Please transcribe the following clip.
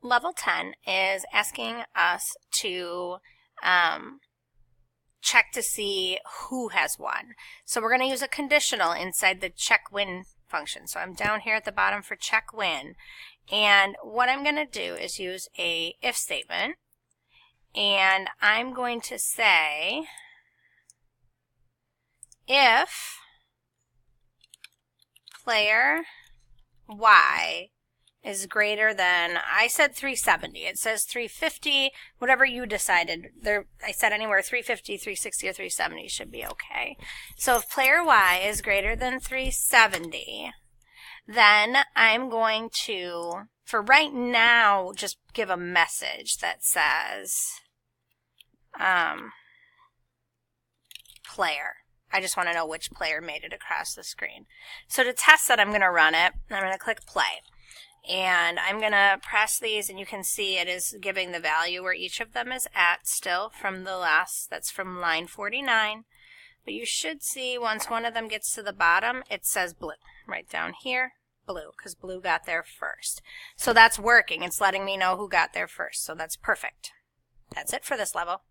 level 10 is asking us to check to see who has won. So we're going to use a conditional inside the check win function. So I'm down here at the bottom for check win. And what I'm going to do is use a if statement. And I'm going to say if player Y is greater than, I said 370. It says 350, whatever you decided. There, I said anywhere 350, 360, or 370 should be okay. So if player Y is greater than 370, then I'm going to, for right now, just give a message that says player. I just want to know which player made it across the screen. So to test that, I'm going to run it. I'm going to click play. And I'm going to press these, and you can see it is giving the value where each of them is at still from the last, that's from line 49. But you should see once one of them gets to the bottom, it says blue. Right down here, blue, because blue got there first. So that's working. It's letting me know who got there first. So that's perfect. That's it for this level.